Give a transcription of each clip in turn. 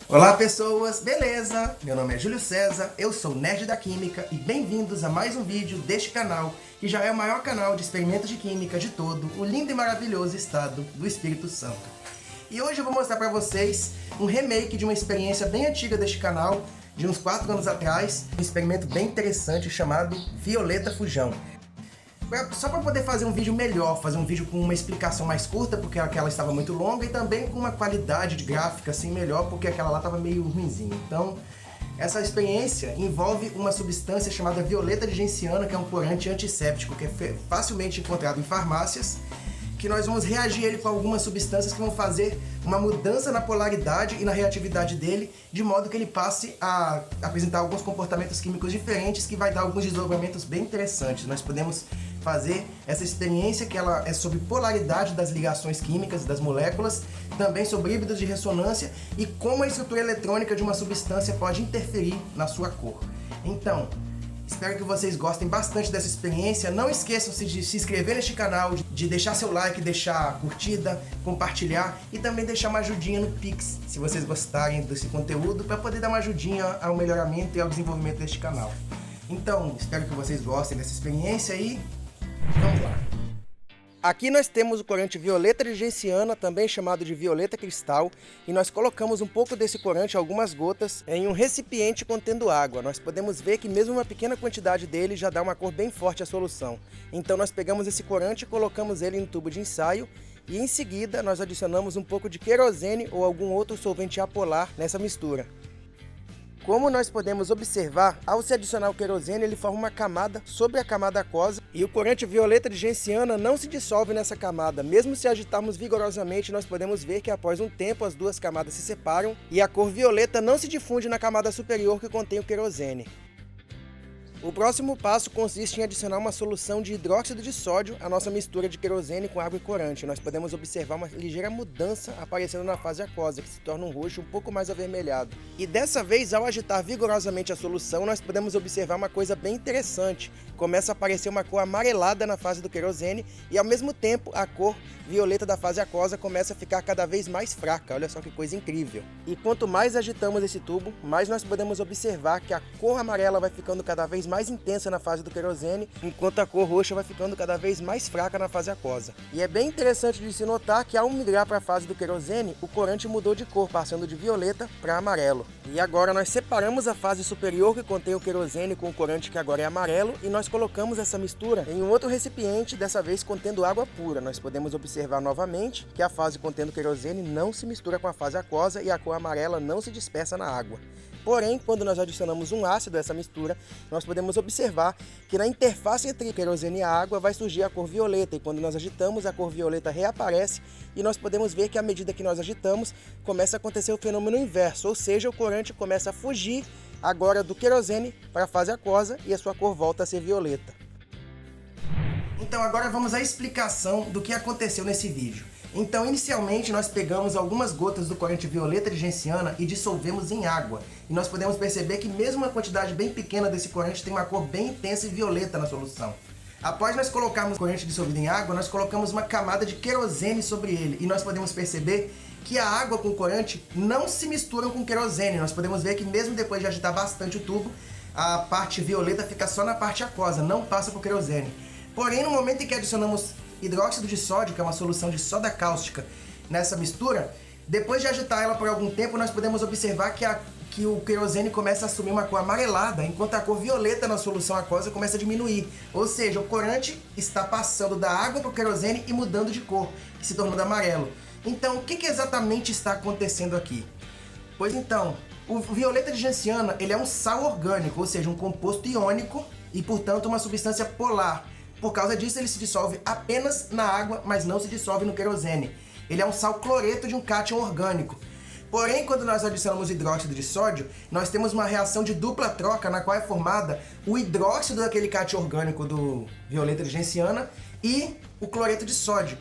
Olá pessoas, beleza? Meu nome é Júlio César, eu sou Nerd da Química e bem-vindos a mais um vídeo deste canal, que já é o maior canal de experimentos de química de todo o lindo e maravilhoso estado do Espírito Santo. E hoje eu vou mostrar para vocês um remake de uma experiência bem antiga deste canal, de uns 4 anos atrás, um experimento bem interessante chamado Violeta Fujão. Só para poder fazer um vídeo melhor, fazer um vídeo com uma explicação mais curta, porque aquela estava muito longa, e também com uma qualidade de gráfica assim melhor, porque aquela lá estava meio ruinzinha. Então, essa experiência envolve uma substância chamada violeta de genciana, que é um corante antisséptico que é facilmente encontrado em farmácias, que nós vamos reagir ele com algumas substâncias que vão fazer uma mudança na polaridade e na reatividade dele, de modo que ele passe a apresentar alguns comportamentos químicos diferentes, que vai dar alguns desdobramentos bem interessantes. Nós podemos fazer essa experiência que ela é sobre polaridade das ligações químicas das moléculas, também sobre híbridos de ressonância e como a estrutura eletrônica de uma substância pode interferir na sua cor. Então, espero que vocês gostem bastante dessa experiência. Não esqueçam-se de se inscrever neste canal, de deixar seu like, deixar curtida, compartilhar e também deixar uma ajudinha no Pix, se vocês gostarem desse conteúdo, para poder dar uma ajudinha ao melhoramento e ao desenvolvimento deste canal. Então, espero que vocês gostem dessa experiência e vamos lá! Aqui nós temos o corante violeta de genciana, também chamado de violeta cristal, e nós colocamos um pouco desse corante, algumas gotas, em um recipiente contendo água. Nós podemos ver que mesmo uma pequena quantidade dele já dá uma cor bem forte à solução. Então nós pegamos esse corante e colocamos ele no tubo de ensaio, e em seguida nós adicionamos um pouco de querosene ou algum outro solvente apolar nessa mistura. Como nós podemos observar, ao se adicionar o querosene, ele forma uma camada sobre a camada aquosa e o corante violeta de genciana não se dissolve nessa camada. Mesmo se agitarmos vigorosamente, nós podemos ver que após um tempo as duas camadas se separam e a cor violeta não se difunde na camada superior que contém o querosene. O próximo passo consiste em adicionar uma solução de hidróxido de sódio à nossa mistura de querosene com água e corante. Nós podemos observar uma ligeira mudança aparecendo na fase aquosa, que se torna um roxo um pouco mais avermelhado. E dessa vez, ao agitar vigorosamente a solução, nós podemos observar uma coisa bem interessante. Começa a aparecer uma cor amarelada na fase do querosene e ao mesmo tempo a cor violeta da fase aquosa começa a ficar cada vez mais fraca. Olha só que coisa incrível. E quanto mais agitamos esse tubo, mais nós podemos observar que a cor amarela vai ficando cada vez mais intensa na fase do querosene, enquanto a cor roxa vai ficando cada vez mais fraca na fase aquosa. E é bem interessante de se notar que ao migrar para a fase do querosene, o corante mudou de cor, passando de violeta para amarelo. E agora nós separamos a fase superior que contém o querosene com o corante que agora é amarelo e nós colocamos essa mistura em um outro recipiente, dessa vez contendo água pura. Nós podemos observar novamente que a fase contendo querosene não se mistura com a fase aquosa e a cor amarela não se dispersa na água. Porém, quando nós adicionamos um ácido a essa mistura, nós podemos observar que na interface entre querosene e a água vai surgir a cor violeta, e quando nós agitamos, a cor violeta reaparece e nós podemos ver que à medida que nós agitamos, começa a acontecer o fenômeno inverso, ou seja, o corante começa a fugir agora do querosene para a fase aquosa e a sua cor volta a ser violeta. Então agora vamos à explicação do que aconteceu nesse vídeo. Então, inicialmente, nós pegamos algumas gotas do corante violeta de genciana e dissolvemos em água. E nós podemos perceber que mesmo uma quantidade bem pequena desse corante tem uma cor bem intensa e violeta na solução. Após nós colocarmos o corante dissolvido em água, nós colocamos uma camada de querosene sobre ele. E nós podemos perceber que a água com o corante não se misturam com o querosene. Nós podemos ver que mesmo depois de agitar bastante o tubo, a parte violeta fica só na parte aquosa, não passa para o querosene. Porém, no momento em que adicionamos hidróxido de sódio, que é uma solução de soda cáustica, nessa mistura, depois de agitar ela por algum tempo, nós podemos observar que o querosene começa a assumir uma cor amarelada, enquanto a cor violeta na solução aquosa começa a diminuir. Ou seja, o corante está passando da água para o querosene e mudando de cor, se tornando amarelo. Então, o que exatamente está acontecendo aqui? Pois então, o violeta de genciana ele é um sal orgânico, ou seja, um composto iônico e, portanto, uma substância polar. Por causa disso, ele se dissolve apenas na água, mas não se dissolve no querosene. Ele é um sal cloreto de um cátion orgânico. Porém, quando nós adicionamos hidróxido de sódio, nós temos uma reação de dupla troca, na qual é formada o hidróxido daquele cátion orgânico do violeta de genciana e o cloreto de sódio.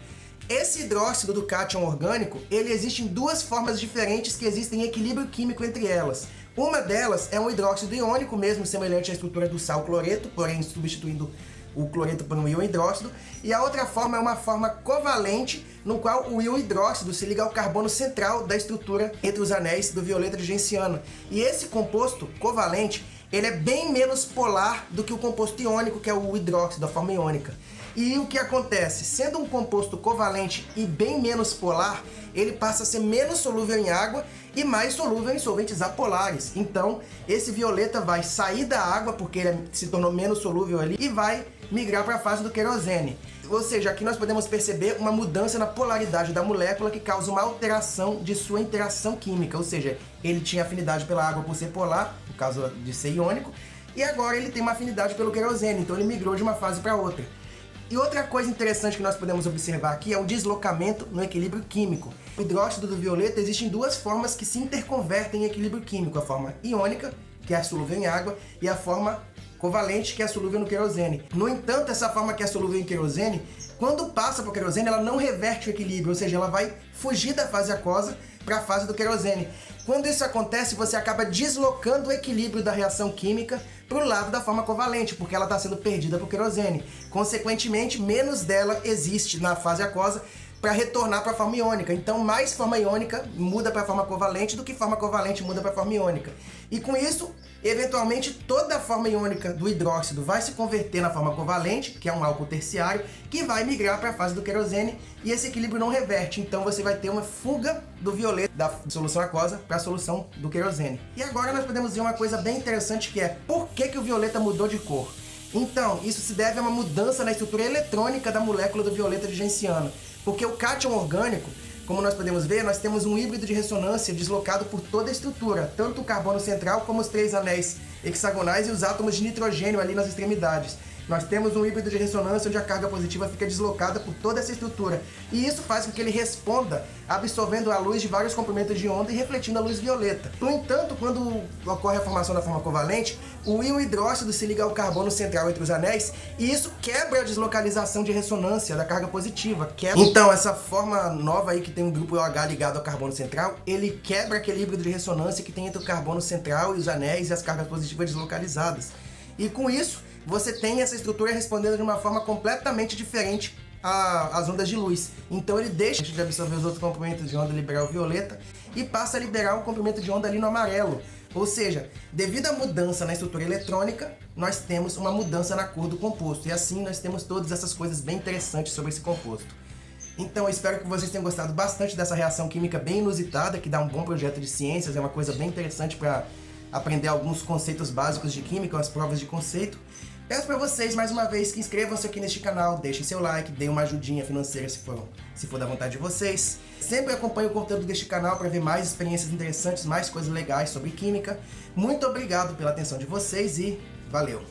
Esse hidróxido do cátion orgânico, ele existe em duas formas diferentes que existem em equilíbrio químico entre elas. Uma delas é um hidróxido iônico mesmo, semelhante à estrutura do sal cloreto, porém substituindo o cloreto por um íon hidróxido, e a outra forma é uma forma covalente, no qual o íon hidróxido se liga ao carbono central da estrutura entre os anéis do violeta de genciano. E esse composto covalente, ele é bem menos polar do que o composto iônico, que é o hidróxido, a forma iônica. E o que acontece? Sendo um composto covalente e bem menos polar, ele passa a ser menos solúvel em água e mais solúvel em solventes apolares. Então, esse violeta vai sair da água, porque ele se tornou menos solúvel ali, e vai migrar para a fase do querosene. Ou seja, aqui nós podemos perceber uma mudança na polaridade da molécula que causa uma alteração de sua interação química. Ou seja, ele tinha afinidade pela água por ser polar, no caso de ser iônico, e agora ele tem uma afinidade pelo querosene, então ele migrou de uma fase para outra. E outra coisa interessante que nós podemos observar aqui é o deslocamento no equilíbrio químico. O hidróxido do violeta existem duas formas que se interconvertem em equilíbrio químico. A forma iônica, que é solúvel em água, e a forma covalente, que é solúvel no querosene. No entanto, essa forma que é solúvel em querosene, quando passa para o querosene, ela não reverte o equilíbrio, ou seja, ela vai fugir da fase aquosa para a fase do querosene. Quando isso acontece, você acaba deslocando o equilíbrio da reação química para o lado da forma covalente, porque ela está sendo perdida para o querosene. Consequentemente, menos dela existe na fase aquosa para retornar para a forma iônica. Então, mais forma iônica muda para a forma covalente do que forma covalente muda para a forma iônica. E com isso, eventualmente, toda a forma iônica do hidróxido vai se converter na forma covalente, que é um álcool terciário, que vai migrar para a fase do querosene, e esse equilíbrio não reverte. Então, você vai ter uma fuga do violeta da solução aquosa para a solução do querosene. E agora nós podemos ver uma coisa bem interessante, que é por que o violeta mudou de cor? Então, isso se deve a uma mudança na estrutura eletrônica da molécula do violeta de genciano. Porque o cátion orgânico, como nós podemos ver, nós temos um híbrido de ressonância deslocado por toda a estrutura, tanto o carbono central como os 3 anéis hexagonais e os átomos de nitrogênio ali nas extremidades. Nós temos um híbrido de ressonância onde a carga positiva fica deslocada por toda essa estrutura. E isso faz com que ele responda absorvendo a luz de vários comprimentos de onda e refletindo a luz violeta. No entanto, quando ocorre a formação da forma covalente, o íon hidróxido se liga ao carbono central entre os anéis e isso quebra a deslocalização de ressonância da carga positiva. Então, essa forma nova aí que tem um grupo OH ligado ao carbono central, ele quebra aquele híbrido de ressonância que tem entre o carbono central e os anéis e as cargas positivas deslocalizadas. E com isso, você tem essa estrutura respondendo de uma forma completamente diferente às ondas de luz. Então ele deixa de absorver os outros comprimentos de onda e liberar o violeta e passa a liberar o comprimento de onda ali no amarelo. Ou seja, devido à mudança na estrutura eletrônica, nós temos uma mudança na cor do composto. E assim nós temos todas essas coisas bem interessantes sobre esse composto. Então eu espero que vocês tenham gostado bastante dessa reação química bem inusitada, que dá um bom projeto de ciências, é uma coisa bem interessante para aprender alguns conceitos básicos de química, as provas de conceito. Peço para vocês, mais uma vez, que inscrevam-se aqui neste canal, deixem seu like, deem uma ajudinha financeira se for da vontade de vocês. Sempre acompanhe o conteúdo deste canal para ver mais experiências interessantes, mais coisas legais sobre química. Muito obrigado pela atenção de vocês e valeu!